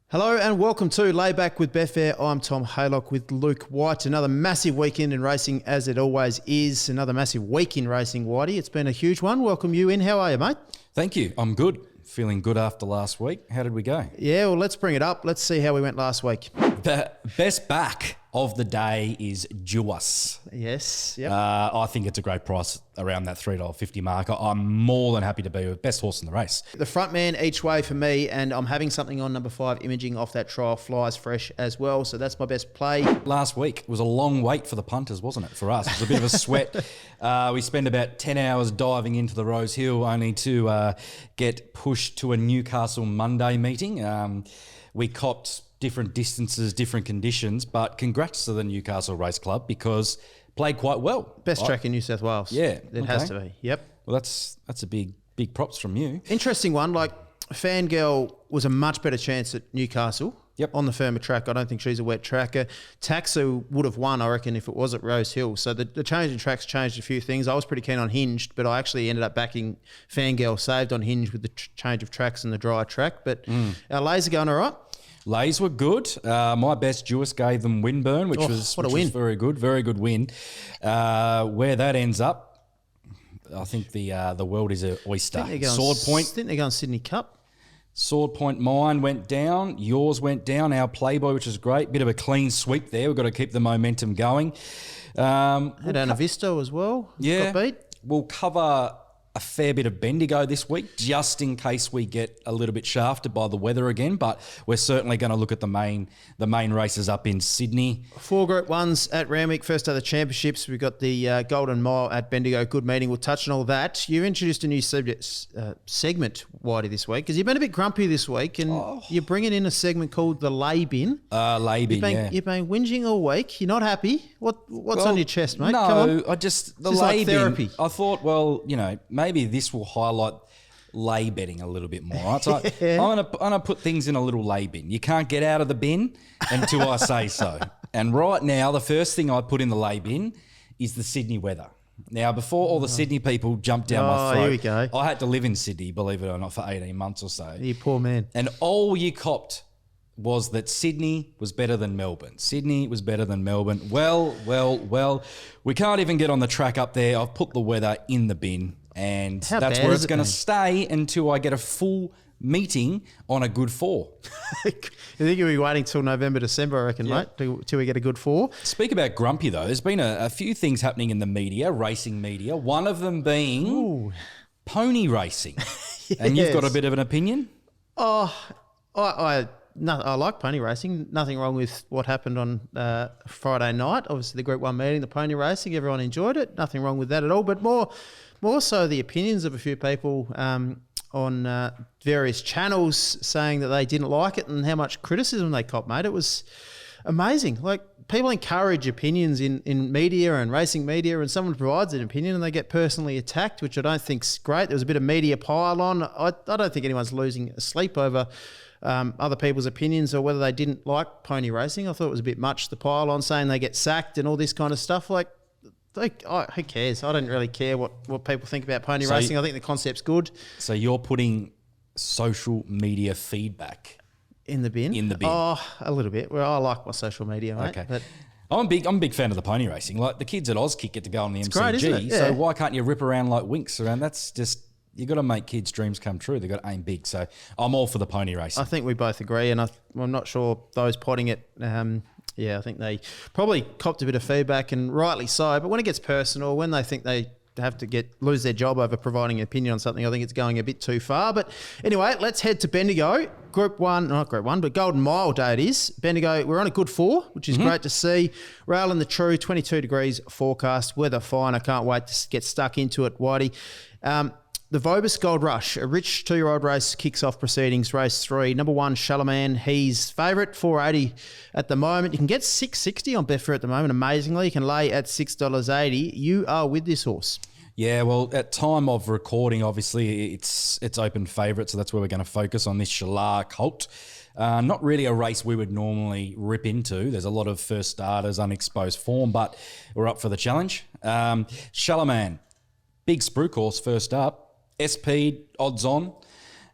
Hello and welcome to Layback with Betfair. I'm Tom Haylock with Luke White. Another massive weekend in racing, as it always is. Another massive week in racing, Whitey. It's been a huge one. Welcome you in. How are you, mate? Thank you. I'm good. Feeling good after last week. How did we go? Yeah, well, let's bring it up. Let's see how we went last week. The best back of the day is Duas. Yes. Yep. I think it's a great price around that $3.50 mark. I'm more than happy to be with best horse in the race. The front man each way for me, and I'm having something on number 5, Imaging, off that trial, flies fresh as well. So that's my best play. Last week was a long wait for the punters, wasn't it, for us? It was a bit of a sweat. We spent about 10 hours diving into the Rose Hill only to get pushed to a Newcastle Monday meeting. We copped different distances, different conditions, but congrats to the Newcastle Race Club because played quite well. Best track in New South Wales. Yeah. It has to be. Yep. Well, that's a big props from you. Interesting one. Like, Fangirl was a much better chance at Newcastle. Yep. On the firmer track. I don't think she's a wet tracker. Taxu would have won, I reckon, if it was at Rose Hill. So the change in tracks changed a few things. I was pretty keen on Hinged, but I actually ended up backing Fangirl, saved on Hinge with the change of tracks and the dry track. But our lays are going all right. Lays were good. My best Duas gave them Windburn, which was very good. Very good win. Where that ends up, I think the world is an oyster. Sword Point. I think they're going Sydney Cup. Sword Point, mine went down. Yours went down. Our Playboy, which is great. Bit of a clean sweep there. We've got to keep the momentum going. Had Ana Vista as well. Yeah. Got beat. We'll cover a fair bit of Bendigo this week, just in case we get a little bit shafted by the weather again. But we're certainly going to look at the main races up in Sydney. 4 Group 1s at Randwick, first day of the championships. We've got the Golden Mile at Bendigo. Good meeting. We'll touch on all that. You introduced a new segment, Whitey, this week, because you've been a bit grumpy this week, and you're bringing in a segment called the Lay Bin. Lay Bin, You've been whinging all week. You're not happy. What's on your chest, mate? No, come on. the Lay Bin. Therapy. I thought, well, maybe this will highlight lay betting a little bit more. Right? So I'm gonna put things in a little lay bin. You can't get out of the bin until I say so. And right now, the first thing I put in the lay bin is the Sydney weather. Now, before all the Sydney people jumped down my throat, here we go. I had to live in Sydney, believe it or not, for 18 months or so. You poor man. And all you copped was that Sydney was better than Melbourne. Sydney was better than Melbourne. Well, we can't even get on the track up there. I've put the weather in the bin, and that's where it's going to stay until I get a full meeting on a good 4. You think you'll be waiting till November, December, I reckon, mate, till we get a good 4? Speak about grumpy, though. There's been a few things happening in the media, racing media, one of them being pony racing. Yes. And you've got a bit of an opinion? I like pony racing. Nothing wrong with what happened on Friday night. Obviously, the Group 1 meeting, the pony racing, everyone enjoyed it. Nothing wrong with that at all. But more so the opinions of a few people on various channels saying that they didn't like it and how much criticism they copped, mate. It was amazing. Like, people encourage opinions in media and racing media, and someone provides an opinion and they get personally attacked, which I don't think's great. There was a bit of media pile-on. I don't think anyone's losing sleep over other people's opinions or whether they didn't like pony racing. I thought it was a bit much, the pile on saying they get sacked and all this kind of stuff. Like, who cares? I don't really care what people think about pony racing. I think the concept's good. So you're putting social media feedback in the bin? In the bin. Oh, a little bit. Well, I like my social media, mate. Okay. But I'm a big fan of the pony racing. Like, the kids at Auskick get to go on the MCG. Great, isn't it? Yeah. So why can't you rip around like Winks around? That's just... You got to make kids' dreams come true. They've got to aim big. So I'm all for the pony racing. I think we both agree, and I'm not sure those potting it. I think they probably copped a bit of feedback, and rightly so. But when it gets personal, when they think they have to lose their job over providing an opinion on something, I think it's going a bit too far. But anyway, let's head to Bendigo. Not Group 1, but Golden Mile Day it is. Bendigo, we're on a good 4, which is great to see. Rail in the true, 22 degrees forecast. Weather fine. I can't wait to get stuck into it, Whitey. The Vobis Gold Rush, a rich 2-year-old race, kicks off proceedings, race 3. Number 1, Charlemagne, he's favourite, $4.80 at the moment. You can get $6.60 on Betfair at the moment, amazingly. You can lay at $6.80. You are with this horse. Yeah, well, at time of recording, obviously, it's open favourite, so that's where we're going to focus on this Chevalea colt. Not really a race we would normally rip into. There's a lot of first starters, unexposed form, but we're up for the challenge. Charlemagne, big spruik horse first up. SP odds on.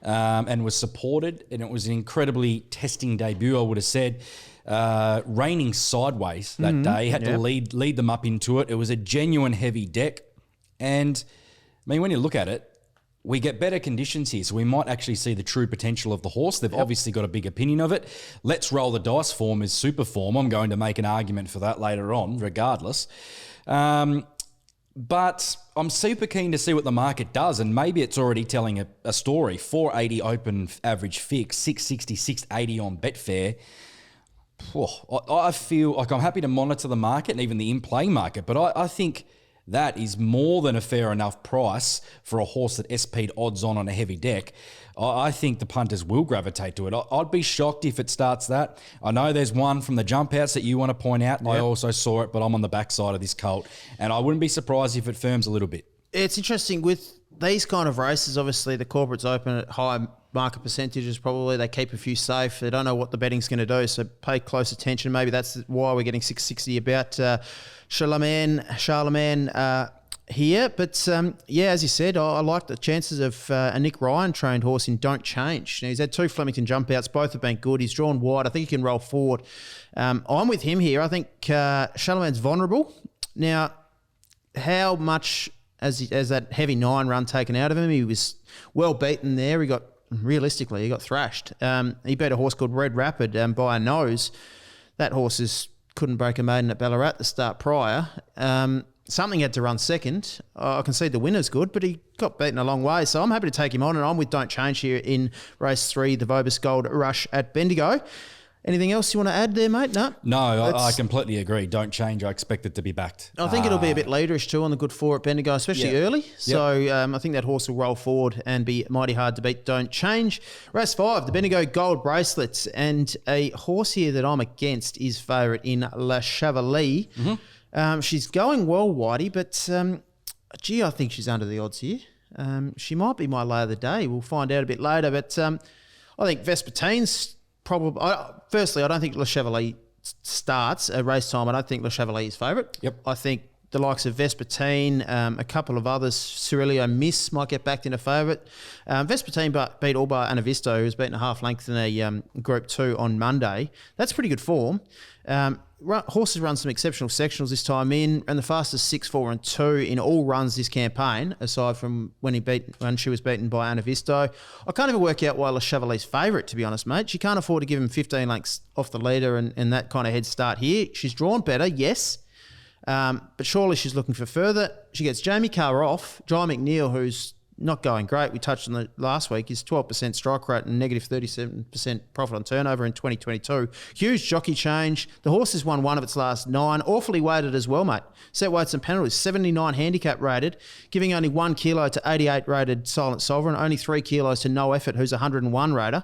and was supported, and it was an incredibly testing debut, I would have said. Raining sideways that day, had to lead them up into it. It was a genuine heavy deck. And, I mean, when you look at it, we get better conditions here, so we might actually see the true potential of the horse. They've obviously got a big opinion of it. Let's roll the dice form is super form. I'm going to make an argument for that later on, regardless. But I'm super keen to see what the market does, and maybe it's already telling a story. 480 open average fix, 660, 680 on Betfair. I feel like I'm happy to monitor the market and even the in-play market, but I think that is more than a fair enough price for a horse that SP'd odds on a heavy deck. I think the punters will gravitate to it. I'd be shocked if it starts that. I know there's one from the jump outs that you want to point out. Yep. I also saw it, but I'm on the backside of this colt, and I wouldn't be surprised if it firms a little bit. It's interesting with these kind of races. Obviously, the corporates open at high market percentages. Probably they keep a few safe. They don't know what the betting's going to do, so pay close attention. Maybe that's why we're getting 660 about Charlemagne here. But as you said, I like the chances of a Nick Ryan trained horse in Don't Change. Now, he's had 2 Flemington jump outs. Both have been good. He's drawn wide. I think he can roll forward. I'm with him here. I think Charlemagne's vulnerable. Now, how much as that heavy 9 run taken out of him? He was well beaten there. He got thrashed. He beat a horse called Red Rapid by a nose. That horse couldn't break a maiden at Ballarat the start prior. Something had to run second. I can see the winner's good, but he got beaten a long way. So I'm happy to take him on, and I'm with Don't Change here in race 3, the Vobis Gold Rush at Bendigo. Anything else you want to add there, mate? No, I completely agree. Don't Change. I expect it to be backed. I think it'll be a bit leaderish too on the good 4 at Bendigo, especially early. So I think that horse will roll forward and be mighty hard to beat. Don't Change. Race 5, the Bendigo Gold Bracelets, and a horse here that I'm against is favourite in La CHEVALEE. Mm-hmm. She's going well, Whitey, but I think she's under the odds here. She might be my lay of the day. We'll find out a bit later, but I think Vespertine's probably. Firstly, I don't think La CHEVALEE starts at race time. I don't think La CHEVALEE is favourite. Yep. I think the likes of Vespertine, a couple of others, Cirilio Miss might get backed into favourite. Vespertine beat Alba Anavisto, who's beaten a half length in a Group 2 on Monday. That's pretty good form. Horses run some exceptional sectionals this time in, and the fastest 6, 4 and 2 in all runs this campaign, aside from when she was beaten by Anavisto. I can't even work out why La CHEVALEE's favourite, to be honest, mate. She can't afford to give him 15 lengths off the leader and that kind of head start here. She's drawn better, yes, but surely she's looking for further. She gets Jamie Carr off. Jai McNeil, who's not going great, we touched on it last week, is 12% strike rate and negative 37% profit on turnover in 2022. Huge jockey change. The horse has won 1 of its last 9. Awfully weighted as well, mate. Set weights and penalties, 79 handicap rated, giving only 1 kilo to 88 rated Silent Sovereign, only 3 kilos to No Effort, who's 101 rater.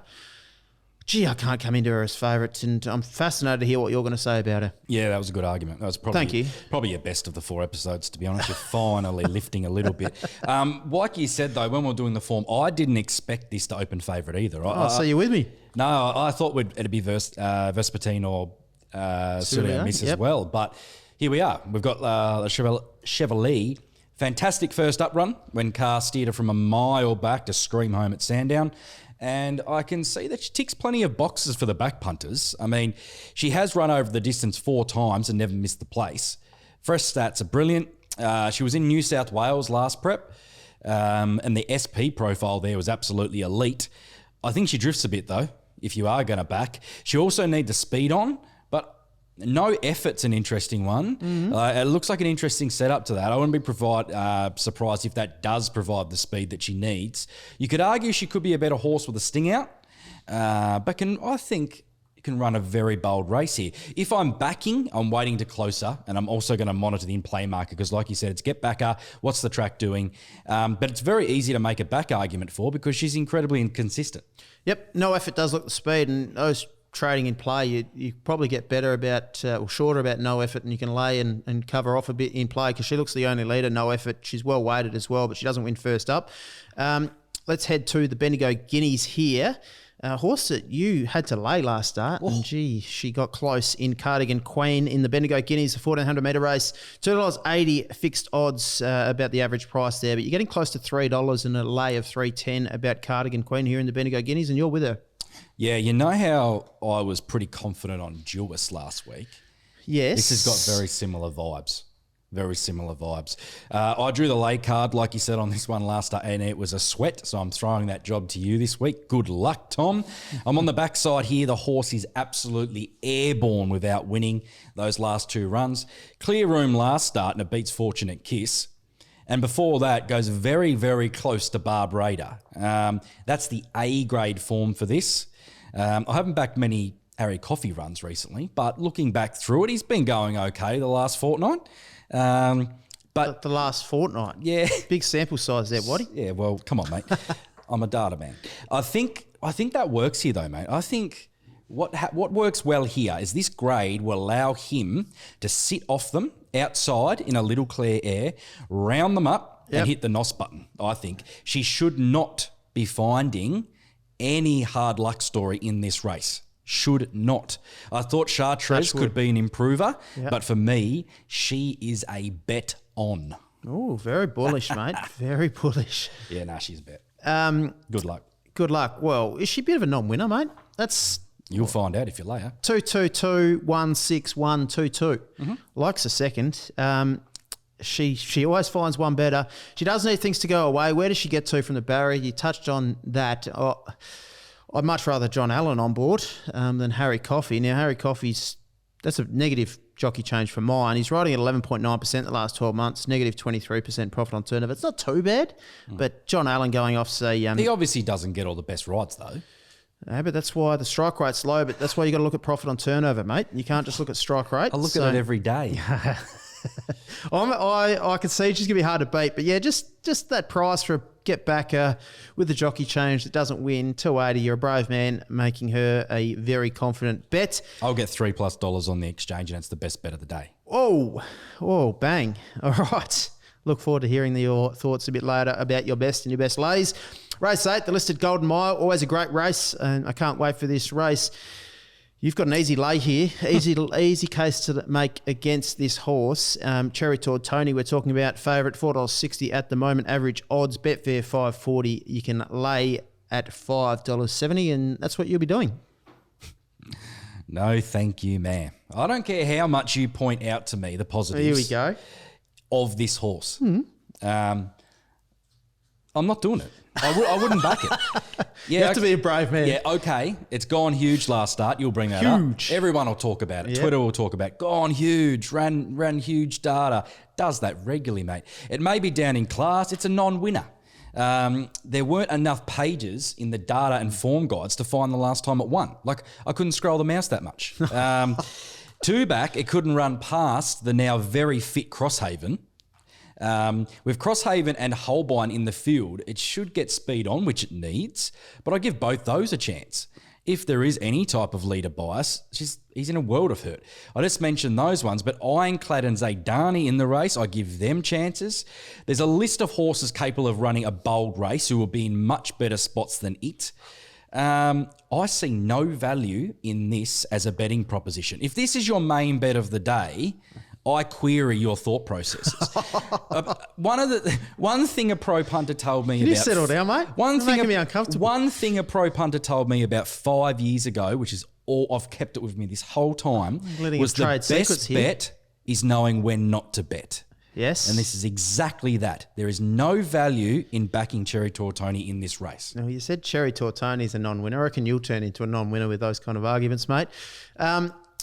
Gee, I can't come into her as favourite, and I'm fascinated to hear what you're going to say about her. Yeah, that was a good argument. That was probably your best of the 4 episodes, to be honest. You're finally lifting a little bit. Like you said, though, when we were doing the form, I didn't expect this to open favourite either. So you're with me? No, I thought it'd be Vespertine or Cirilio Miss as well. But here we are. We've got La CHEVALEE. Fantastic first up run when Carr steered her from a mile back to scream home at Sandown. And I can see that she ticks plenty of boxes for the back punters. I mean, she has run over the distance 4 times and never missed the place. Fresh stats are brilliant. She was in New South Wales last prep, and the SP profile there was absolutely elite. I think she drifts a bit, though, if you are going to back. She also needs the speed on, but No Effort's an interesting one. Mm-hmm. It looks like an interesting setup to that. I wouldn't be surprised if that does provide the speed that she needs. You could argue she could be a better horse with a sting out, but I think you can run a very bold race here. If I'm backing, I'm waiting to closer, and I'm also going to monitor the in-play market because, like you said, it's get backer, what's the track doing? But it's very easy to make a back argument for because she's incredibly inconsistent. Yep, No Effort does look the speed, and those trading in play, you probably get better about or shorter about No Effort, and you can lay and cover off a bit in play because she looks the only leader. No Effort, she's well weighted as well, but she doesn't win first up. let's head to the Bendigo Guineas here. A horse that you had to lay last start, and gee, she got close in Cardigan Queen in the Bendigo Guineas, the 1400 metre race. $2.80 fixed odds, about the average price there, but you're getting close to $3 in a lay of $3.10 about Cardigan Queen here in the Bendigo Guineas, and you're with her. Yeah, you know how I was pretty confident on Jewess last week? Yes. This has got very similar vibes. Very similar vibes. I drew the lay card, like you said, on this one last start, and it was a sweat, so I'm throwing that job to you this week. Good luck, Tom. I'm on the backside here. The horse is absolutely airborne without winning those last 2 runs. Clear room last start, and it beats Fortunate Kiss. And before that, goes very, very close to Barb Raider. That's the A-grade form for this. I haven't backed many Harry Coffey runs recently, but looking back through it, he's been going okay the last fortnight. But the last fortnight. Yeah. Big sample size there, Waddy. Yeah, well, come on, mate. I'm a data man. I think that works here, though, mate. I think what works well here is this grade will allow him to sit off them outside in a little clear air, round them up and hit the NOS button, I think. She should not be finding any hard luck story in this race. Should not. I thought Chartreuse could be an improver, but for me, she is a bet on. Oh, very bullish, mate. Very bullish. Yeah, nah, she's a bet. Good luck. Good luck. Well, is she a bit of a non-winner, mate? You'll find out if you lay her. 222 16122. Likes a second. She always finds one better. She does need things to go away. Where does she get to from the barrier? You touched on that. I'd much rather John Allen on board than Harry Coffey. Now, Harry Coffey's, that's a negative jockey change for mine. He's riding at 11.9% the last 12 months, negative 23% profit on turnover. It's not too bad, but John Allen going off, say... he obviously doesn't get all the best rides, though. But that's why the strike rate's low, but that's why you got to look at profit on turnover, mate. You can't just look at strike rate. I look at it every day. I can see it's just going to be hard to beat, but yeah, just that price for a get back with the jockey change that doesn't win, 280. You're a brave man, making her a very confident bet. I'll get $3+ on the exchange, and it's the best bet of the day. Oh, bang. All right. Look forward to hearing your thoughts a bit later about your best and your best lays. Race 8, the listed Golden Mile, always a great race, and I can't wait for this race. You've got an easy lay here, easy case to make against this horse. Cherry Tortoni, we're talking about favourite, $4.60 at the moment, average odds, Betfair $5.40. You can lay at $5.70, and that's what you'll be doing. No, thank you, ma'am. I don't care how much you point out to me the positives. Here we go. Of this horse. I'm not doing it. I wouldn't back it. Yeah, you have to be a brave man. Yeah, okay. It's gone huge last start. You'll bring that up. Everyone will talk about it. Yep. Twitter will talk about it. Gone huge. Ran huge data. Does that regularly, mate. It may be down in class. It's a non-winner. There weren't enough pages in the data and form guides to find the last time it won. Like, I couldn't scroll the mouse that much. 2 back, it couldn't run past the now very fit Crosshaven. With Crosshaven and Holbein in the field, it should get speed on, which it needs, but I give both those a chance. If there is any type of leader bias, he's in a world of hurt. I just mentioned those ones, but Ironclad and Zaydani in the race, I give them chances. There's a list of horses capable of running a bold race who will be in much better spots than it. I see no value in this as a betting proposition. If this is your main bet of the day, I query your thought processes. One thing a pro punter told me Can you settle down, mate? Making me uncomfortable. One thing a pro punter told me about 5 years ago, which is all I've kept it with me this whole time, was the best bet is knowing when not to bet. Yes. And this is exactly that. There is no value in backing Cherry Tortoni in this race. Now, you said Cherry Tortoni is a non-winner. I reckon you'll turn into a non-winner with those kind of arguments, mate.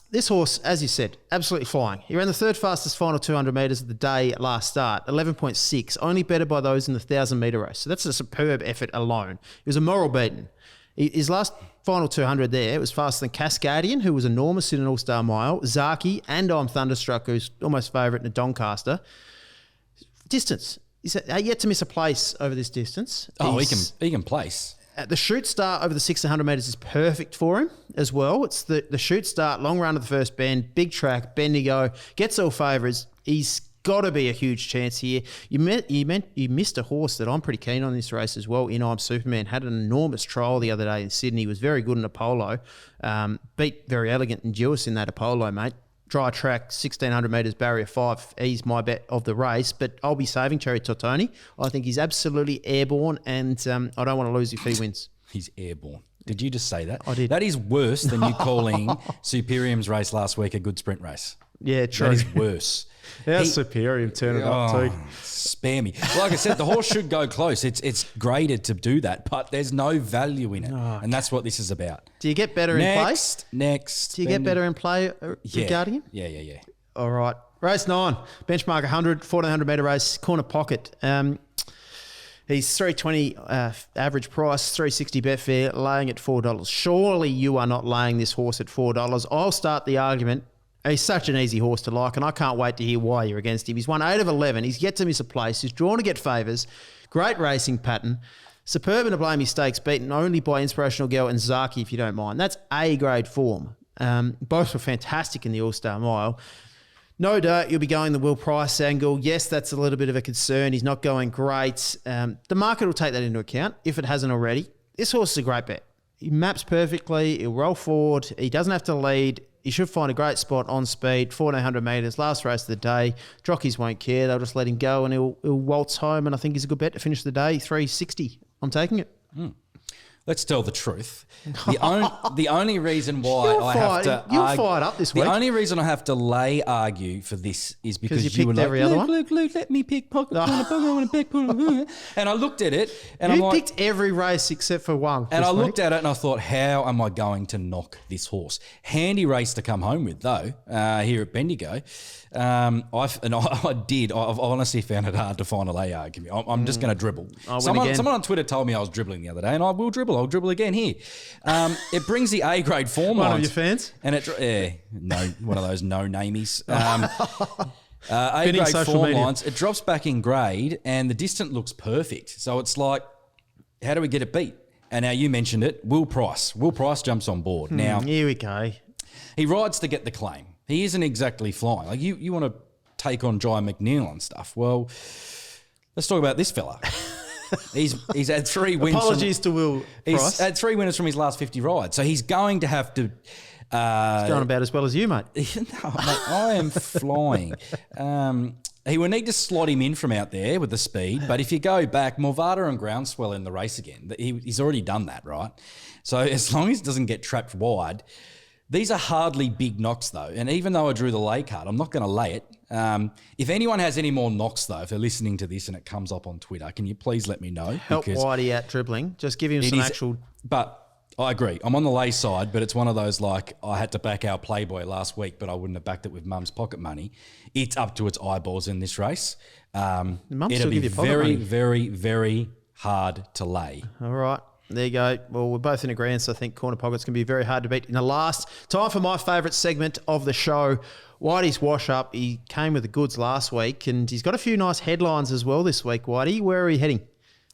This horse, as you said, absolutely flying. He ran the third fastest final 200 metres of the day last start, 11.6, only better by those in the 1,000-metre race. So that's a superb effort alone. It was a moral beaten. His last final 200 there, it was faster than Cascadian, who was enormous in an All-Star Mile, Zaki, and I'm Thunderstruck, who's almost favourite in a Doncaster. Distance. He's yet to miss a place over this distance. Oh, he can place. The shoot start over the 600 metres is perfect for him as well. It's the shoot start, long run of the first bend, big track, Bendigo, gets all favours. He's got to be a huge chance here. You missed a horse that I'm pretty keen on this race as well. In I'm Superman had an enormous trial the other day in Sydney. He was very good in Apollo. Beat Very Elegant and Jewis in that Apollo, mate. Dry track, 1,600 metres, barrier 5. He's my bet of the race, but I'll be saving Cherry Tortoni. I think he's absolutely airborne, and I don't want to lose if he wins. He's airborne. Did you just say that? I did. That is worse than you calling Superium's race last week a good sprint race. Yeah, true. That is worse. How's Superior turn it up too? Spare me. Like I said, the horse should go close. It's graded to do that, but there's no value in it. And that's what this is about. Do you get better in play? Next. Do you get better in play, Guardian? Yeah. All right. Race 9, benchmark 100, 1,400 metre race, corner pocket. He's 320 average price, 360 Betfair, laying at $4. Surely you are not laying this horse at $4. I'll start the argument. He's such an easy horse to like, and I can't wait to hear why you're against him. He's won 8 of 11. He's yet to miss a place. He's drawn to get favours. Great racing pattern. Superb in a Blamey Stakes, beaten only by Inspirational Girl and Zaki, if you don't mind. That's A-grade form. Both were fantastic in the All-Star Mile. No doubt you'll be going the Will Price angle. Yes, that's a little bit of a concern. He's not going great. The market will take that into account if it hasn't already. This horse is a great bet. He maps perfectly. He'll roll forward. He doesn't have to lead. He should find a great spot on speed. 1,400 metres, last race of the day. Jockeys won't care. They'll just let him go and he'll waltz home. And I think he's a good bet to finish the day. 360. I'm taking it. Let's tell the truth. The only reason why you're fired up this week. The only reason I have to argue for this is because you were picked like, every other one? Luke, let me pick pocket. I want to pick pocket. And I looked at it and You I'm like, picked every race except for one. and I looked at it and I thought, how am I going to knock this horse? Handy race to come home with though, here at Bendigo. I've honestly found it hard to find a lay argument. I'm just going to dribble. Someone on Twitter told me I was dribbling the other day, and I will dribble. I'll dribble again here. It brings the A-grade form lines. One of your fans? And one of those no-namies. A-grade social form media. lines. It drops back in grade, and the distance looks perfect. So it's like, how do we get it beat? And now you mentioned it, Will Price. Will Price jumps on board. Now Here we go. he rides to get the claim. He isn't exactly flying. Like you want to take on Jai McNeil and stuff. Well, let's talk about this fella. He's had 3 wins. Apologies to Will He's Price. had 3 winners from his last 50 rides. So he's going to have to... He's going about as well as you, mate. No, mate, I am flying. He will need to slot him in from out there with the speed. But if you go back, Morvada and Groundswell in the race again. He's already done that, right? So as long as he doesn't get trapped wide... These are hardly big knocks, though. And even though I drew the lay card, I'm not going to lay it. If anyone has any more knocks, though, if they're listening to this and it comes up on Twitter, can you please let me know? Help Whitey out dribbling. Just give him some actual... But I agree. I'm on the lay side, but it's one of those like I had to back our Playboy last week, but I wouldn't have backed it with Mum's pocket money. It's up to its eyeballs in this race. Mum It'll still be give you pocket very, money. very, very hard to lay. All right. There you go. Well, we're both in agreement. So I think corner pockets can be very hard to beat. In the last time for my favourite segment of the show, Whitey's wash up. He came with the goods last week, and he's got a few nice headlines as well this week. Whitey, where are you heading?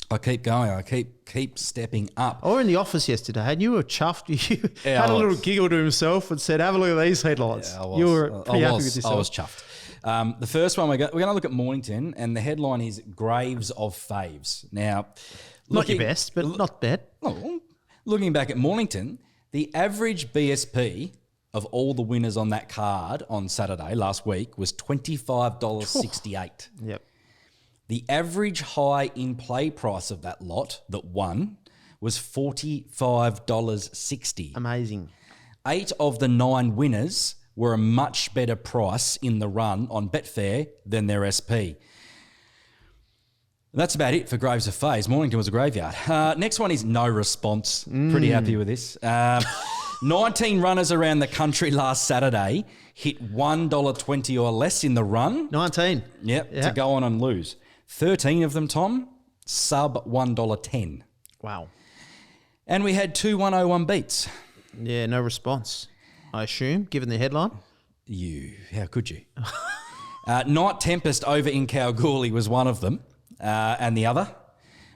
I keep going. I keep stepping up. I were in the office yesterday, and you were chuffed. You had a little giggle to himself and said, "Have a look at these headlines." Yeah, I was. You were pretty happy with yourself. I was chuffed. The first one we're going to look at Mornington, and the headline is "Graves of Faves." Now, Not your best, but not bad. Looking back at Mornington, the average BSP of all the winners on that card on Saturday last week was $25.68. Yep. The average high in play price of that lot that won was $45.60. Amazing. 8 of the 9 winners were a much better price in the run on Betfair than their SP. That's about it for Graves of Faves. Mornington was a graveyard. Next one is no response. Pretty happy with this. 19 runners around the country last Saturday hit $1.20 or less in the run. 19. Yep, to go on and lose. 13 of them, Tom, sub $1.10. Wow. And we had 2 101 beats. Yeah, no response, I assume, given the headline. How could you? Night Tempest over in Kalgoorlie was one of them. And the other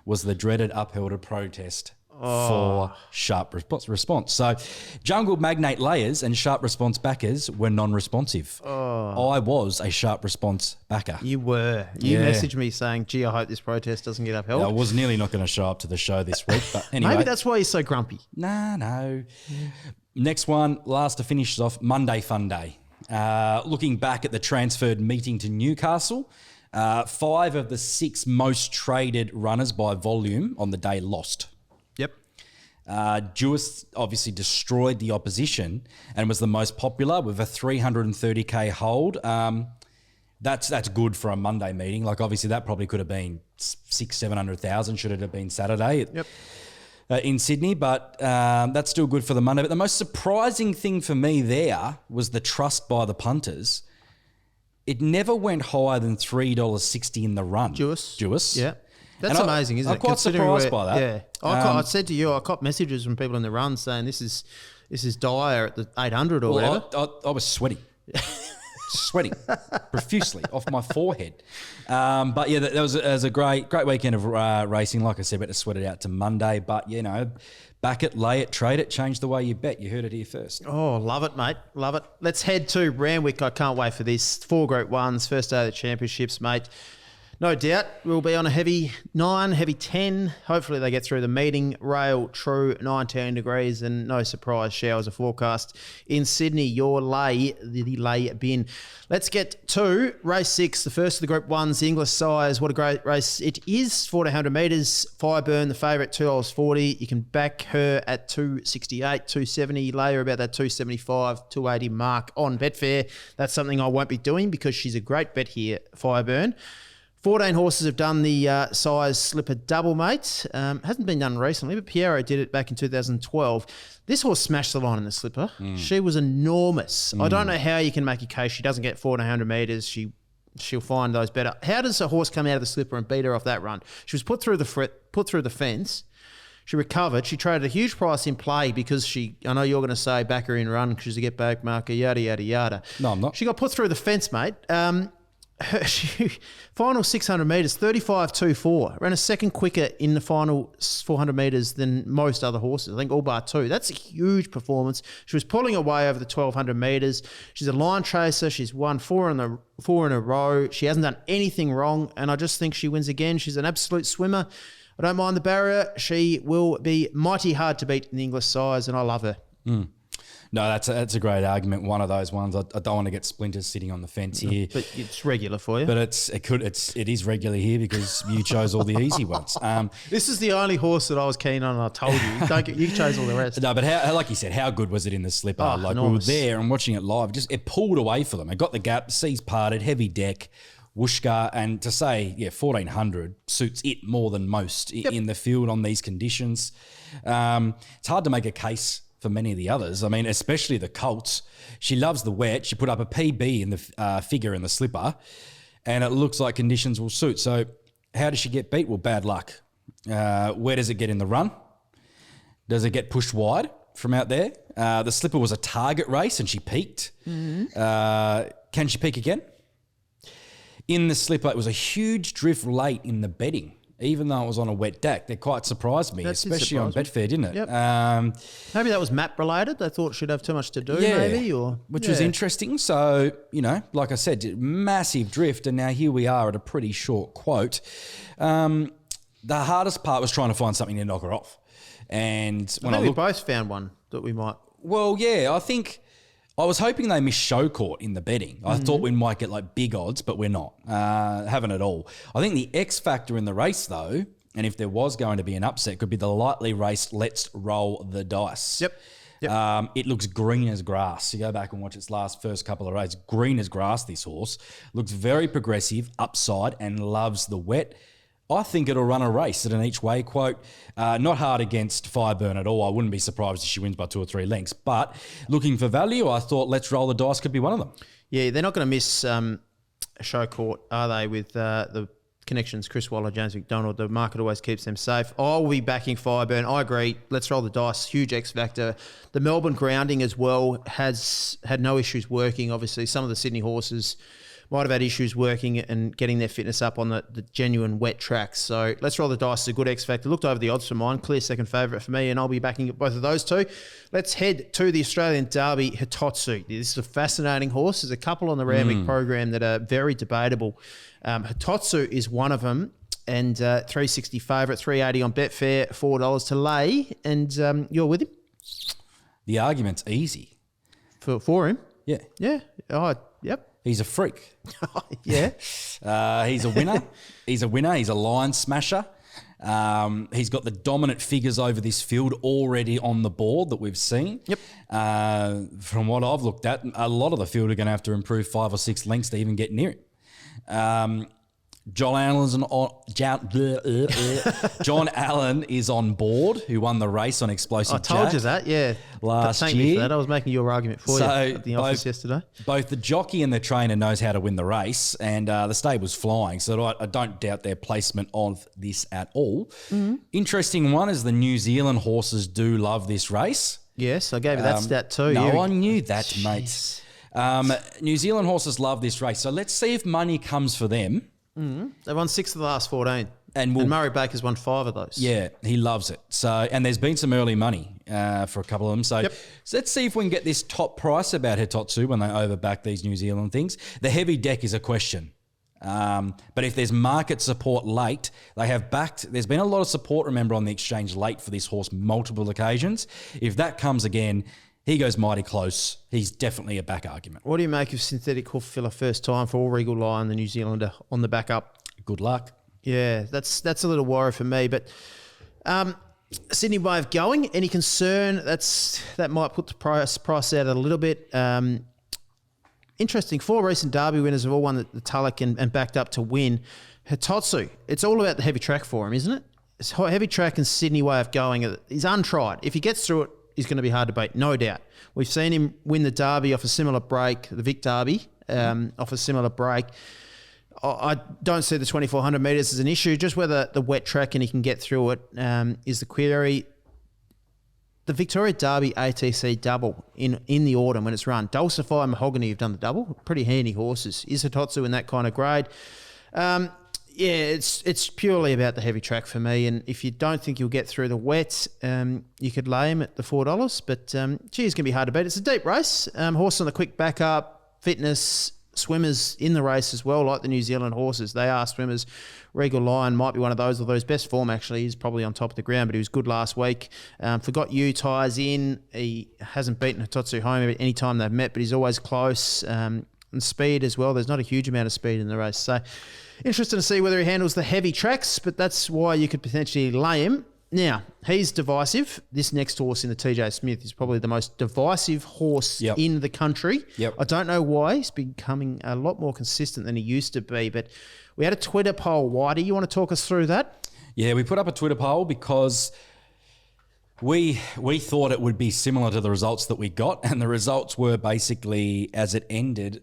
was the dreaded upheld protest for sharp response. So Jungle Magnate layers and sharp response backers were non-responsive. I was a sharp response backer. You were. You messaged me saying, gee, I hope this protest doesn't get upheld. I was nearly not going to show up to the show this week, but anyway. Maybe that's why you're so grumpy. No. Next one, last to finish off, Monday Fun Day. Looking back at the transferred meeting to Newcastle, 5 of the 6 most traded runners by volume on the day lost. Yep. Jewis obviously destroyed the opposition and was the most popular with a 330k hold. That's good for a Monday meeting. Like obviously that probably could have been 600,000-700,000 should it have been Saturday in Sydney, but that's still good for the Monday. But the most surprising thing for me there was the trust by the punters. It never went higher than $3.60 in the run. Jewis. Yeah. That's And amazing, isn't it? I'm quite surprised by that. Yeah. I said to you, I caught messages from people in the run saying this is dire at the 800 or whatever. I was sweating. Sweating profusely off my forehead. But yeah, that was a great weekend of racing. Like I said, we had to sweat it out to Monday. But, you know, back it, lay it, trade it, change the way you bet. You heard it here first. Oh, love it, mate. Love it. Let's head to Randwick. I can't wait for this. 4 Group 1s, first day of the championships, mate. No doubt we'll be on a heavy 9, heavy 10. Hopefully they get through the meeting. Rail, true, 19 degrees and no surprise showers are forecast in Sydney. Your the lay bin. Let's get to race 6, the first of the Group 1s, the English Sires. What a great race it is. 1,400 metres. FIREBURN, the favourite, $2.40. You can back her at $2.68, $2.70. Lay her about that $2.75, $2.80 mark on Betfair. That's something I won't be doing because she's a great bet here, FIREBURN. 14 horses have done the Sires Slipper double, mate. Hasn't been done recently, but Piero did it back in 2012. This horse smashed the line in the Slipper. She was enormous. I don't know how you can make a case she doesn't get 1,400 metres. She'll find those better. How does a horse come out of the Slipper and beat her off that run? She was put through the fence. She recovered. She traded a huge price in play because I know you're going to say back her in run because she's a get back marker, yada, yada, yada. No, I'm not. She got put through the fence, mate. Final 600 metres, 35.24. Ran a second quicker in the final 400 metres than most other horses. I think all bar 2. That's a huge performance. She was pulling away over the 1,200 metres. She's a line chaser. She's won 4 in a row. She hasn't done anything wrong, and I just think she wins again. She's an absolute swimmer. I don't mind the barrier. She will be mighty hard to beat in the English Sires, and I love her. No, that's a great argument. One of those ones. I don't want to get splinters sitting on the fence here. But it's regular for you. But it is regular here because you chose all the easy ones. This is the only horse that I was keen on, and I told you. You chose all the rest. No, but like you said, how good was it in the Slipper? Enormous. We were there and watching it live. It pulled away for them. It got the gap, seas parted, heavy deck, whooshka, and to say, 1,400 suits it more than most in the field on these conditions. It's hard to make a case for many of the others. I mean, especially the Colts. She loves the wet. She put up a PB in the figure in the Slipper, and it looks like conditions will suit. So how does she get beat? Well, bad luck. Where does it get in the run? Does it get pushed wide from out there? The Slipper was a target race and she peaked. Can she peak again? In the Slipper, it was a huge drift late in the betting. Even though it was on a wet deck, that quite surprised me, especially on Betfair, didn't it? Yep. Maybe that was map related. They thought she'd have too much to do, which was interesting. So, like I said, massive drift, and now here we are at a pretty short quote. The hardest part was trying to find something to knock her off. And when we both found one that we might. Well, yeah, I think I was hoping they missed show court in the betting. I thought we might get like big odds, but we're not. Haven't at all. I think the X factor in the race, though, and if there was going to be an upset, could be the lightly raced Let's Roll the Dice. Yep. It looks green as grass. You go back and watch its first couple of races. Green as grass, this horse. Looks very progressive, upside, and loves the wet. I think it'll run a race at an each way quote. Not hard against FIREBURN at all. I wouldn't be surprised if she wins by 2 or 3 lengths. But looking for value, I thought Let's Roll the Dice could be one of them. Yeah, they're not going to miss a show court, are they, with the connections, Chris Waller, James McDonald. The market always keeps them safe. I'll be backing FIREBURN. I agree. Let's Roll the Dice. Huge X factor. The Melbourne grounding as well has had no issues working. Obviously, some of the Sydney horses might have had issues working and getting their fitness up on the genuine wet tracks. So let's roll the dice. It's a good X factor. Looked over the odds for mine. Clear second favourite for me, and I'll be backing both of those two. Let's head to the Australian Derby, Hitotsu. This is a fascinating horse. There's a couple on the Randwick program that are very debatable. Hitotsu is one of them. And 360 favourite, 380 on Betfair, $4 to lay. And you're with him? The argument's easy. For him? Yeah. Yeah. Oh, yep. He's a freak. Yeah. He's a winner. He's a winner. He's a line smasher. He's got the dominant figures over this field already on the board that we've seen. Yep. From what I've looked at, a lot of the field are going to have to improve 5 or 6 lengths to even get near it. John Allen is on board, who won the race on Explosive I told Jack you that, yeah. last Thank year. me for that. I was making your argument for you at the office yesterday. Both the jockey and the trainer knows how to win the race, and the stable's flying, so I don't doubt their placement of this at all. Interesting one is the New Zealand horses do love this race. Yes, I gave you that stat too. No, I knew that, mate. New Zealand horses love this race, so let's see if money comes for them. They won 6 of the last 14. And Murray Baker's won 5 of those. Yeah, he loves it. So, and there's been some early money for a couple of them. So, so let's see if we can get this top price about Hitotsu when they overback these New Zealand things. The heavy deck is a question. But if there's market support late, they have backed. There's been a lot of support, remember, on the exchange late for this horse multiple occasions. If that comes again, he goes mighty close. He's definitely a back argument. What do you make of Synthetic Hoof Filler first time for All Regal Lion, the New Zealander, on the back up? Good luck. Yeah, that's a little worry for me. But Sydney way of going, any concern? That might put the price out a little bit. Interesting. 4 recent Derby winners have all won the Tulloch and backed up to win. Hitotsu, it's all about the heavy track for him, isn't it? It's heavy track and Sydney way of going. He's untried. If he gets through it, he's going to be hard to beat, no doubt. We've seen him win the Derby off a similar break, the Vic Derby, off a similar break. I don't see the 2,400 metres as an issue, just whether the wet track and he can get through it is the query. The Victoria Derby ATC double in the autumn when it's run. Dulcify and Mahogany have done the double. Pretty handy horses. Is Hitotsu in that kind of grade? Yeah, it's purely about the heavy track for me. And if you don't think you'll get through the wet, you could lay him at the $4. But, gee, it's going to be hard to beat. It's a deep race. Horse on the quick backup, fitness, swimmers in the race as well, like the New Zealand horses. They are swimmers. Regal Lion might be one of those, although his best form actually is probably on top of the ground, but he was good last week. Forgot You ties in. He hasn't beaten Hitotsu home any time they've met, but he's always close. And speed as well. There's not a huge amount of speed in the race. So interesting to see whether he handles the heavy tracks, but that's why you could potentially lay him. Now, he's divisive. This next horse in the TJ Smith is probably the most divisive horse in the country. I don't know why. He's becoming a lot more consistent than he used to be, but we had a Twitter poll. Whitey, you want to talk us through that? Yeah, we put up a Twitter poll because we thought it would be similar to the results that we got, and the results were basically, as it ended,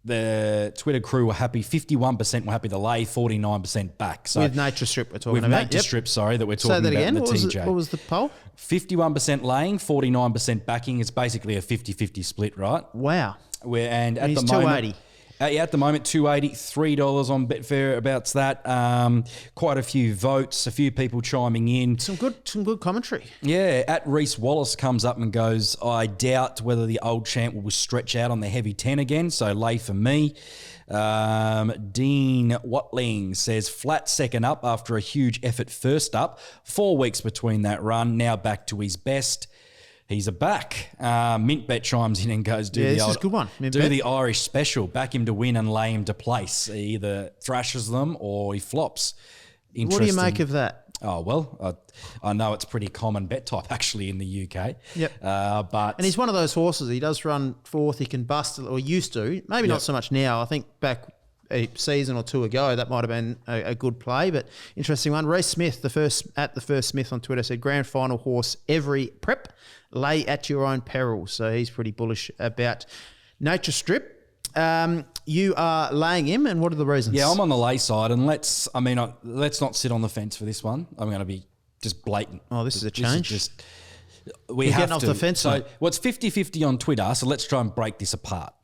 the Twitter crew were happy. 51% were happy to lay, 49% back. So with Nature Strip we're talking about. With Nature Strip, sorry, that we're talking about again. In the TJ. What was the poll? 51% laying, 49% backing. It's basically a 50-50 split, right? Wow. And at he's the moment, 280. At the moment, $280, $3 on Betfair about that. Quite a few votes, a few people chiming in. Some good commentary. Yeah, at Reece Wallace comes up and goes, I doubt whether the old champ will stretch out on the heavy 10 again, so lay for me. Dean Watling says, flat second up after a huge effort first up. 4 weeks between that run, now back to his best. He's a back. Mintbet chimes in and goes, this is a good one. Do the Irish special. Back him to win and lay him to place. He either thrashes them or he flops. What do you make of that? Oh, well, I know it's pretty common bet type actually in the UK. And he's one of those horses. He does run fourth. He can bust, or used to. Maybe not so much now. I think back a season or two ago, that might have been a good play, but interesting one. Reece Smith, the first Smith on Twitter, said grand final horse every prep, lay at your own peril. So he's pretty bullish about Nature Strip. You are laying him, and what are the reasons? Yeah, I'm on the lay side, and let's not sit on the fence for this one. I'm going to be just blatant. Oh, this is a change. We're getting off the fence. So, it's 50-50 on Twitter, so let's try and break this apart.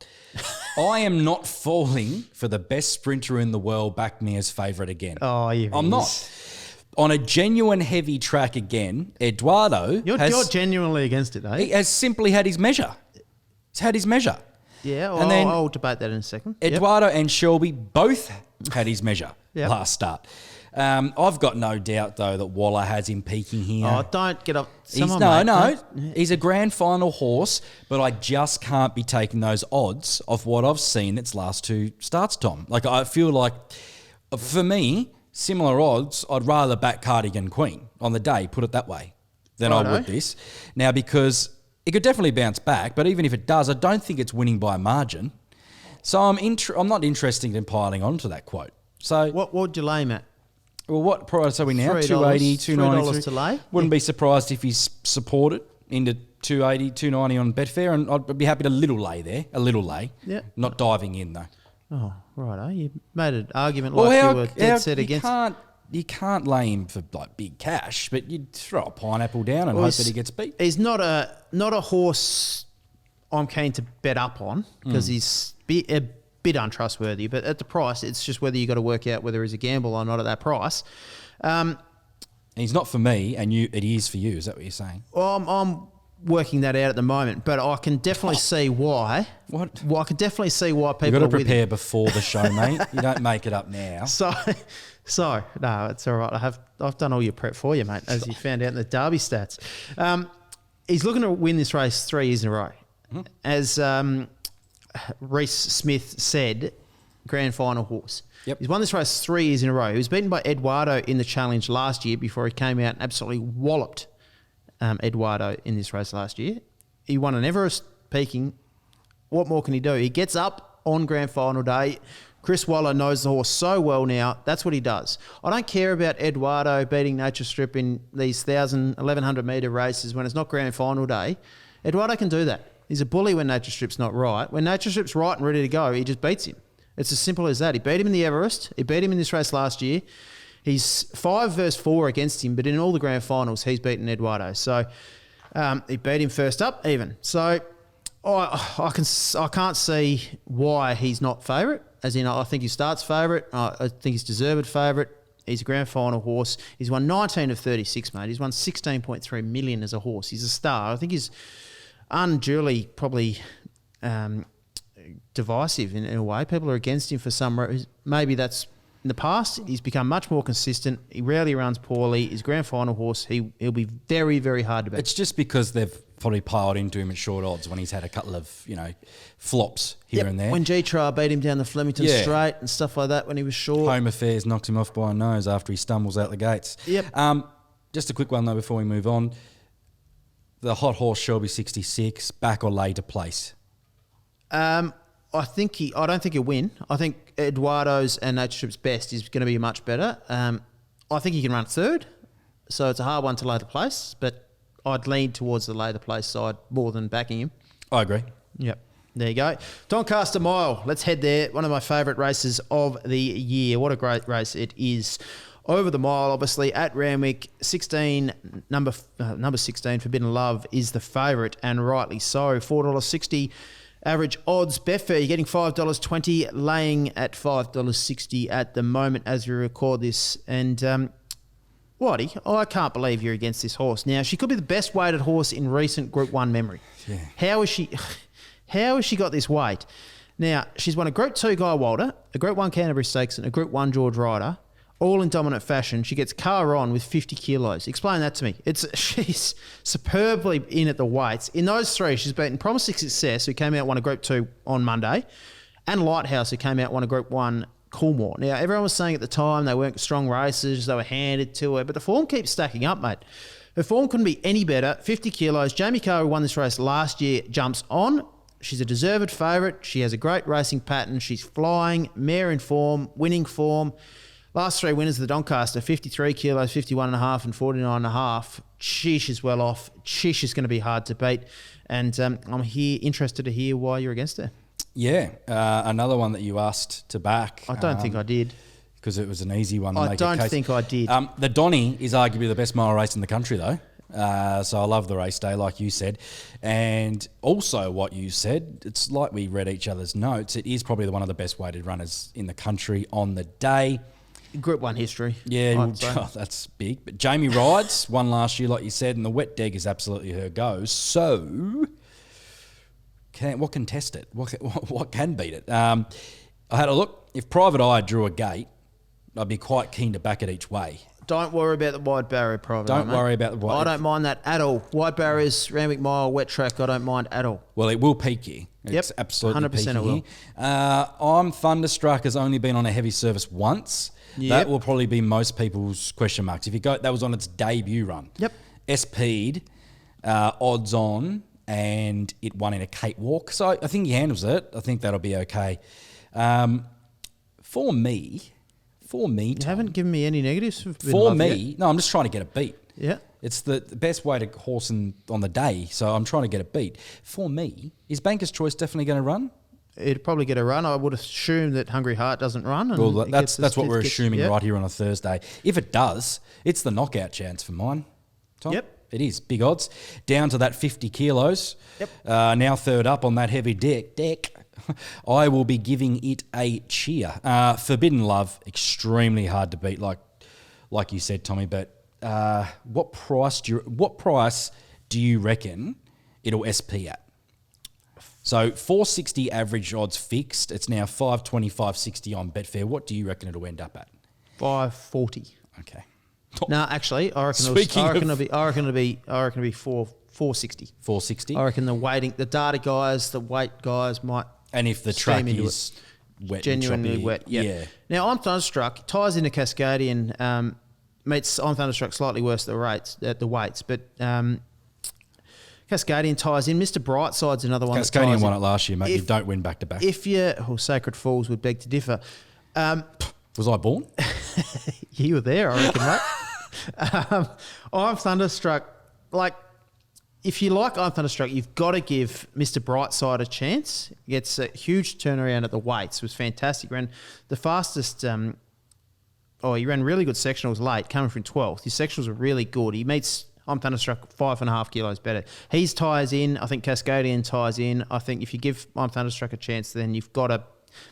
I am not falling for the best sprinter in the world back me as favourite again. Oh, I'm not. On a genuine heavy track again, Eduardo You're genuinely against it, eh? he has simply had his measure. He's had his measure. Yeah, well, And then I'll debate that in a second. Eduardo and Shelby both had his measure last start. I've got no doubt, though, that Waller has him peaking here. Oh, don't get up. He's a grand final horse, but I just can't be taking those odds of what I've seen its last two starts, Tom. Like, I feel like, for me, similar odds, I'd rather back Cardigan Queen on the day, put it that way, than I would this. Now, because it could definitely bounce back, but even if it does, I don't think it's winning by a margin. So I'm not interested in piling onto that quote. So what would you lay, Matt? Well, what price are we now? $3, $2.80, $2.90 to lay. Wouldn't be surprised if he's supported into $2.80, $2.90 on Betfair, and I'd be happy to lay there, Yeah. Not diving in though. Oh, right. You made an argument you were dead set against. You can't lay him for like big cash, but you'd throw a pineapple down and hope that he gets beat. He's not a horse I'm keen to bet up on because he's a bit untrustworthy. But at the price, it's just whether you got to work out whether he's a gamble or not at that price. He's not for me, and it is for you. Is that what you're saying? Well, I'm working that out at the moment, but I can definitely see why. What? Well, I can definitely see why people. You've got to prepare before the show, mate. You don't make it up now. So no, it's all right. I've done all your prep for you, mate, as you found out in the Derby stats. He's looking to win this race 3 years in a row. As Reece Smith said, grand final horse. Yep. He's won this race 3 years in a row. He was beaten by Eduardo in the challenge last year before he came out and absolutely walloped Eduardo in this race last year. He won an Everest peaking. What more can he do? He gets up on grand final day. Chris Waller knows the horse so well now. That's what he does. I don't care about Eduardo beating Nature Strip in these 1,000, 1,100 metre races when it's not grand final day. Eduardo can do that. He's a bully when Nature Strip's not right. When Nature Strip's right and ready to go, he just beats him. It's as simple as that. He beat him in the Everest. He beat him in this race last year. He's 5 versus 4 against him, but in all the grand finals, he's beaten Eduardo. So he beat him first up even. So I can't see why he's not favourite. As in, I think he starts favourite. I think he's deserved favourite. He's a grand final horse. He's won 19 of 36, mate. He's won 16.3 million as a horse. He's a star. I think he's unduly probably divisive in a way. People are against him for some reason. Maybe that's in the past. He's become much more consistent. He rarely runs poorly. He's a grand final horse. He'll be very, very hard to bet. It's just because they've probably piled into him at short odds when he's had a couple of, flops here and there. When G-Trial beat him down the Flemington Straight and stuff like that when he was short. Home Affairs knocked him off by a nose after he stumbles out the gates. Yep. Just a quick one, though, before we move on. The hot horse Shelby 66, back or lay to place? I don't think he'll win. I think Eduardo's and Nature Strip's best is going to be much better. I think he can run third, so it's a hard one to lay the place, but I'd lean towards the lay the place side more than backing him. I agree. Yep. There you go. Doncaster Mile. Let's head there. One of my favourite races of the year. What a great race it is. Over the mile, obviously, at Randwick, number 16, Forbidden Love, is the favourite, and rightly so. $4.60 average odds. Betfair, you're getting $5.20, laying at $5.60 at the moment as we record this. And Whitey, I can't believe you're against this horse. Now, she could be the best weighted horse in recent Group 1 memory. Yeah. How has she got this weight? Now, she's won a Group 2 Guy Walter, a Group 1 Canterbury Stakes, and a Group 1 George Ryder, all in dominant fashion. She gets car on with 50 kilos. Explain that to me. She's superbly in at the weights. In those three, she's beaten Promising Success, who came out and won a Group 2 on Monday, and Lighthouse, who came out and won a Group 1 Coolmore. Now, everyone was saying at the time they weren't strong races, they were handed to her, but the form keeps stacking up, mate. Her form couldn't be any better. 50 kilos. Jamie Carr, who won this race last year, jumps on. She's a deserved favourite. She has a great racing pattern. She's flying, mare in form, winning form. Last 3 winners of the Doncaster, 53 kilos, 51.5 and 49.5. Sheesh is well off. Sheesh is going to be hard to beat. And I'm interested to hear why you're against her. Yeah, another one that you asked to back. I don't think I did. Because it was an easy one to I make don't a case. think I did. The Donny is arguably the best mile race in the country, though. So I love the race day, like you said. And also what you said, it's like we read each other's notes. It is probably one of the best weighted runners in the country on the day. Group 1 history. Yeah, that's big. But Jamie rides, won last year, like you said, and the wet deg is absolutely her go. So, what can test it? What can beat it? I had a look. If Private Eye drew a gate, I'd be quite keen to back it each way. Don't worry about the wide barrier, Private Eye. Don't worry about the wide. I don't mind that at all. Wide barriers, Randwick Mile, wet track, I don't mind at all. Well, it will peak you. It's absolutely 100% peaking it will. you. I'm Thunderstruck has only been on a heavy service once. Yep. That will probably be most people's question marks. If you go, that was on its debut run. Yep. SP'd, odds on, and it won in a cakewalk. So I think he handles it. I think that'll be okay. For me, You haven't given me any negatives for me. No, I'm just trying to get a beat. Yeah. It's the best way to horse on the day, so I'm trying to get a beat. For me, is Banker's Choice definitely going to run? It'd probably get a run. I would assume that Hungry Heart doesn't run. And Well, that's what we're assuming right here on a Thursday. If it does, it's the knockout chance for mine. Tom? Yep. It is. Big odds. Down to that 50 kilos. Yep. Now third up on that heavy deck. I will be giving it a cheer. Forbidden Love, extremely hard to beat, like you said, Tommy. But what price do you reckon it'll SP at? So 460 average odds fixed. It's now 520, 560 on Betfair. What do you reckon it'll end up at? 540. Okay. No, actually, I reckon it'll be 460. 460. I reckon the data guys, the weight guys might. And if the track is wet, genuinely and choppy, wet, yeah. Now I'm Thunderstruck ties into Cascadian. Meets I'm Thunderstruck slightly worse at the weights, but Cascadian ties in. Mr. Brightside's another one. Cascadian won it last year, mate. You don't win back to back. Sacred Falls would beg to differ. Was I born? You were there, I reckon, mate. I'm Thunderstruck. Like, if you like I'm Thunderstruck, you've got to give Mr. Brightside a chance. He gets a huge turnaround at the weights. It was fantastic. Ran the fastest. He ran really good sectionals late, coming from 12th. His sectionals were really good. He meets I'm Thunderstruck 5.5 kilos better. He's ties in. I think Cascadian ties in. I think if you give I'm Thunderstruck a chance, then you've got to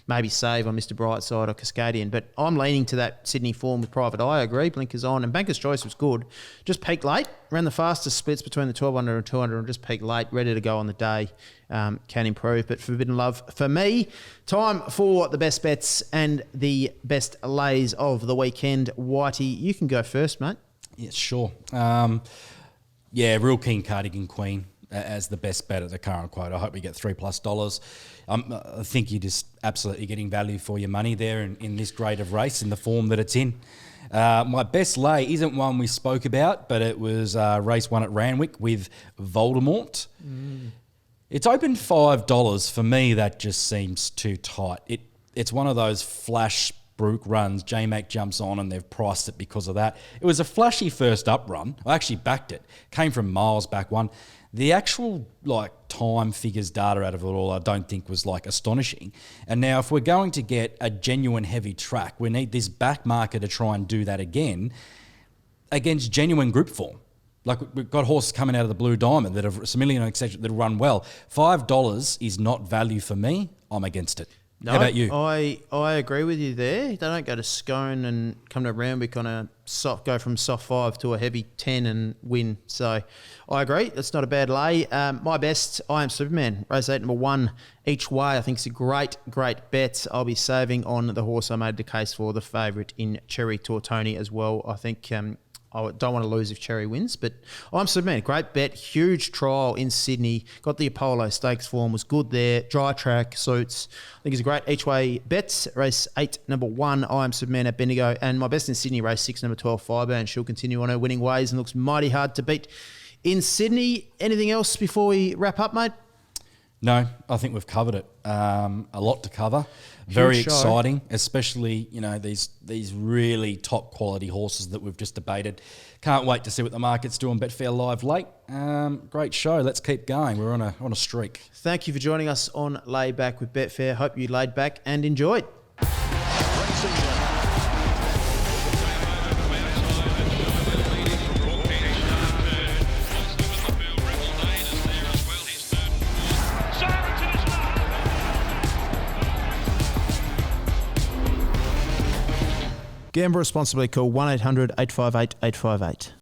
maybe save on Mr. Brightside or Cascadian. But I'm leaning to that Sydney form with Private Eye. I agree. Blinkers on. And Banker's Choice was good. Just peaked late. Ran the fastest splits between the 1200 and 200 and just peaked late. Ready to go on the day. Can improve. But Forbidden Love for me. Time for the best bets and the best lays of the weekend. Whitey, you can go first, mate. Yeah, sure. Real keen Cardigan Queen as the best bet at the current quote. I hope we get $3+. I think you're just absolutely getting value for your money there in this grade of race in the form that it's in. My best lay isn't one we spoke about, but it was race 1 at Randwick with Voldemort. It's opened $5. For me, that just seems too tight. It's one of those flash Brook runs. J-Mac jumps on and they've priced it because of that. It was a flashy first up run. I actually backed it. Came from miles back one. The actual time figures data out of it all I don't think was astonishing. And now if we're going to get a genuine heavy track, we need this back marker to try and do that again against genuine group form. We've got horses coming out of the Blue Diamond that have Samilian, etc., that run well. $5 is not value for me. I'm against it. No, how about you? I agree with you there. They don't go to Scone and come to Randwick on go from soft 5 to a heavy 10 and win. So I agree. That's not a bad lay. My best, I Am Superman. Race 8, number 1 each way. I think it's a great bet. I'll be saving on the horse I made the case for, the favourite in Cherry Tortoni as well. I think I don't want to lose if Cherry wins, but I'm Superman. Great bet. Huge trial in Sydney. Got the Apollo Stakes form. Was good there. Dry track, suits. I think it's a great each-way bet. Race 8, number 1, I Am Superman at Bendigo. And my best in Sydney, race 6, number 12, FIREBURN. She'll continue on her winning ways and looks mighty hard to beat in Sydney. Anything else before we wrap up, mate? No, I think we've covered it. A lot to cover. Very exciting, especially these really top quality horses that we've just debated. Can't wait to see what the market's doing. Betfair Live late. Great show. Let's keep going. We're on a streak. Thank you for joining us on Layback with Betfair. Hope you laid back and enjoyed. Gamble responsibly. Call 1-800-858-858.